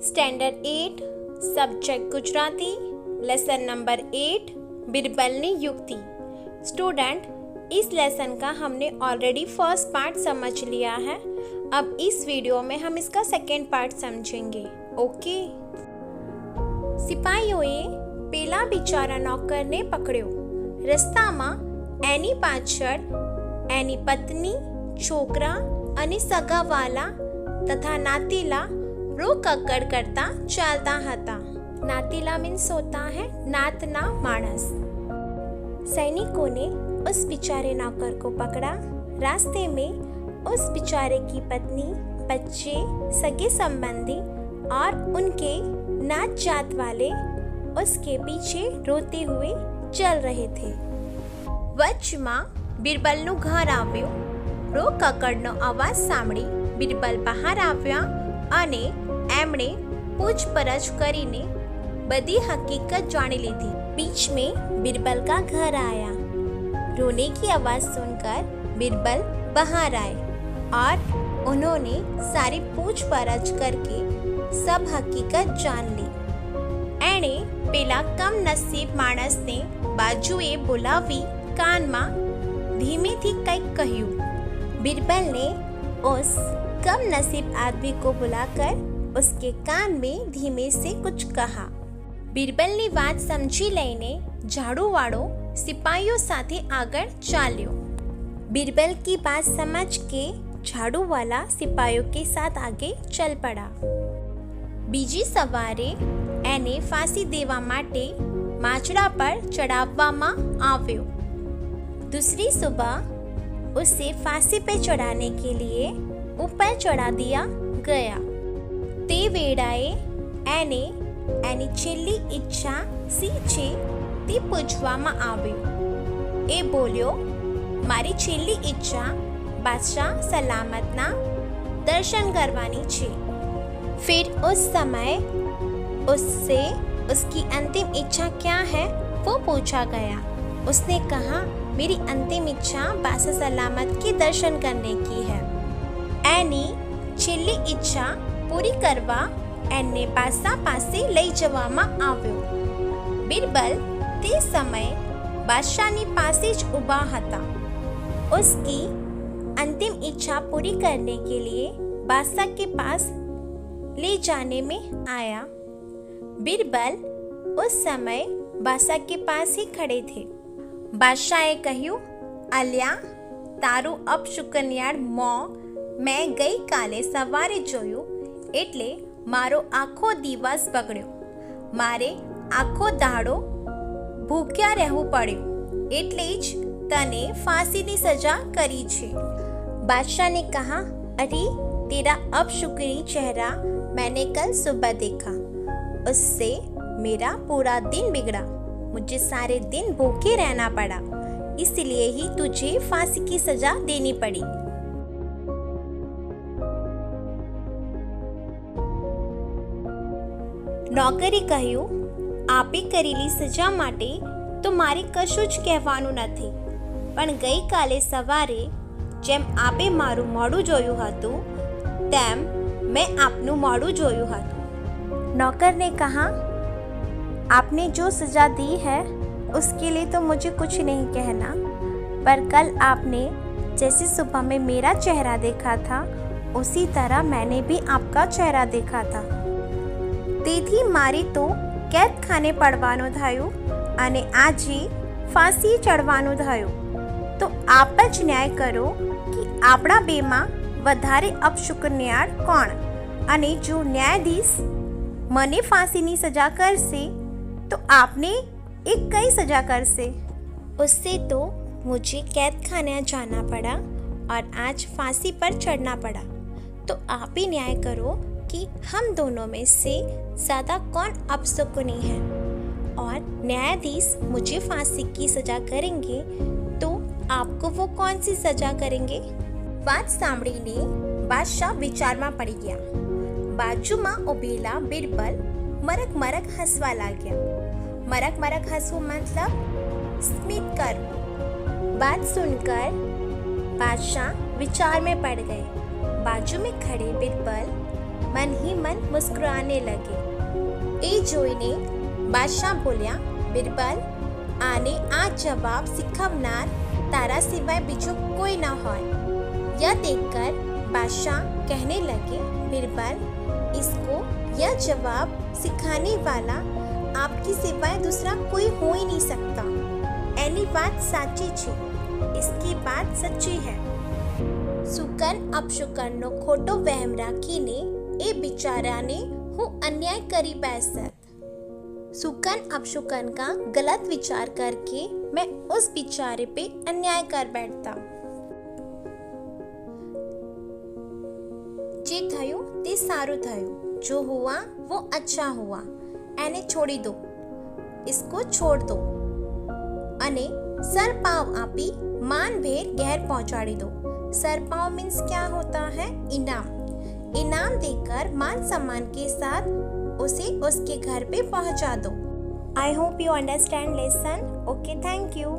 Standard 8 subject Gujarati lesson number 8 बिरबलनी युक्ति। Student, इस lesson का हमने ऑलरेडी फर्स्ट पार्ट समझ लिया है। अब इस वीडियो में हम इसका सेकेंड पार्ट समझेंगे। ओके। સિપાહીઓએ પેલા બિચારા નોકરને પકડ્યો। રસ્તામાં એની પાછળ એની પત્ની, છોકરા અને સગાવાલા તથા નાતીલા રો કક્કડ કરતા ચાલતા હતા। नातीला मीन्स होता है नातना मानस। सैनिकों ने उस बेचारे नौकर को पकड़ा। रास्ते में उस बेचारे की पत्नी, बच्चे, सगे संबंधी और उनके नात जात वाले उसके पीछे रोते हुए चल रहे थे। વચમાં બિરબલનું ઘર આવ્યું। રો કકડનો અવાજ સાંભળી બિરબલ બહાર આવ્યા અને એમણે પૂછપરછ કરીને बदी हकीकत जाने ली थी। बीच में बिरबल का घर आया। रोने की आवाज सुनकर बिरबल बाहर आए और उन्होंने सारी पूछपरछ करके सब हकीकत जान ली। एणे पेला कम नसीब माणस ने बाजुए बोलावी कान में धीमे थी कई कहूं। बिरबल ने उस कम नसीब आदमी को बुलाकर उसके कान में धीमे से कुछ कहा। बिरबलनी बात समझी लईने झाड़ूवाड़ो सिपाहीओ साथे आगळ चाल्यो। बिरबल की बात समझ के झाड़ू वाला सिपाहीओ के साथ आगे चल पड़ा। बीजी सवारे एने फांसी देवा माटे माचड़ा पर चढ़ाववामां आव्यो। दूसरी सुबह उसे फांसी पे चढ़ाने के लिए ऊपर चढ़ा दिया गया। ते वेड़ाए एने એની છેલ્લી ઈચ્છા સી છે તે પૂછવામાં આવ્યું। એ બોલ્યો, મારી છેલ્લી ઈચ્છા બાદશાહ સલામતના દર્શન કરવાની છે। फिर उस समय उससे उसकी अंतिम इच्छा क्या है वो पूछा गया। उसने कहा, मेरी अंतिम इच्छा बादशाह सलामत के दर्शन करने की है। એની છેલ્લી ઈચ્છા પૂરી કરવા एने बादशाह पासे लई जवामां आव्यो। बिरबल ते समय बादशाहनी पासे ज उभा हता। उसकी अंतिम इच्छा पूरी करने के लिए बादशाह के पास ले जाने में आया। बिरबल उस समय बादशाह के पास ही खड़े थे। बादशाहे कह्यु, अल्या तारू अपशुकनियाळ मों मैं गई काले सवारे जोयुं एटले मारो आखो दिवस बगड़्यो। मारे आखो दाड़ो भूख्या रहवू पड्યું એટલે જ तने फांसी नी सजा करी छे। बादशाह ने कहा, अरे तेरा अपशुक्री चेहरा मैंने कल सुबह देखा, उससे मेरा पूरा दिन बिगड़ा। मुझे सारे दिन भूखे रहना पड़ा, इसलिए ही तुझे फांसी की सजा देनी पड़ी। નોકરે કહ્યું, આપે કરેલી સજા માટે તો મારે કશું જ કહેવાનું નથી, પણ ગઈકાલે સવારે જેમ આપે મારું મોઢું જોયું હતું તેમ મેં આપનું મોઢું જોયું હતું। नौकर ने कहा, आपने जो सजा दी है उसके लिए तो मुझे कुछ नहीं कहना, पर कल आपने जैसे सुबह में मेरा चेहरा देखा था उसी तरह मैंने भी आपका चेहरा देखा था। તેથી મારી તો કેદ ખાને પડવાનું થયું અને આજે ફાંસી ચડવાનું થયું। તો આપ જ ન્યાય કરો કે આપણા બેમાં વધારે અપશુકનિયાળ કોણ, અને જો ન્યાયાધીશ મને ફાંસીની સજા કરશે તો આપને એક કઈ સજા કરશે? उससे तो मुझे कैद खाने जाना पड़ा और आज फांसी पर चढ़ना पड़ा। तो आप ही न्याय करो कि हम दोनों में से ज़्यादा कौन अपशकुनी है, और न्यायाधीश मुझे फांसी की सजा करेंगे तो आपको वो कौन सी सजा करेंगे? बात सांभळीने बादशाह विचारमा पड़ी गया। बाजूमां उभेला बिरबल मरक मरक हसवा लाग्या। मरक मरक हसવું मतलब स्मित करવું। बात सुनकर बादशाह विचार में पड़ गए। बाजू में खड़े बिरबल मन ही मन मुस्कुराने लगे। એ જોઈને બાદશાહ બોલ્યા, બિરબલ, આને આ જવાબ શીખવનાર तारा सिवाय બીજો कोई ना હોય। यह देखकर बादशाह कहने लगे, बिरबल, इसको यह जवाब सिखाने वाला आपकी सिवाय दूसरा कोई हो ही नहीं सकता। એની વાત સાચી છે, इसकी बात सच्ची है। સુકન અપશુકનનો ખોટો વહેમ રાખીને એ બિચારાને હું अन्याय કરી બેસત। सुकन अपशुकन का गलत विचार करके मैं उस बेचारे पे अन्याय कर बैठता। જે થયું તે સારું થયું, जो हुआ वो अच्छा हुआ। એને છોડી દો, इसको छोड़ दो અને सरपाव આપી માનભેર ઘેર પહોંચાડી દો। सरपाव मीन्स क्या होता है? इनाम। इनाम देकर मान सम्मान के साथ उसे उसके घर पे पहुंचा दो। I hope you understand lesson. Okay, thank you.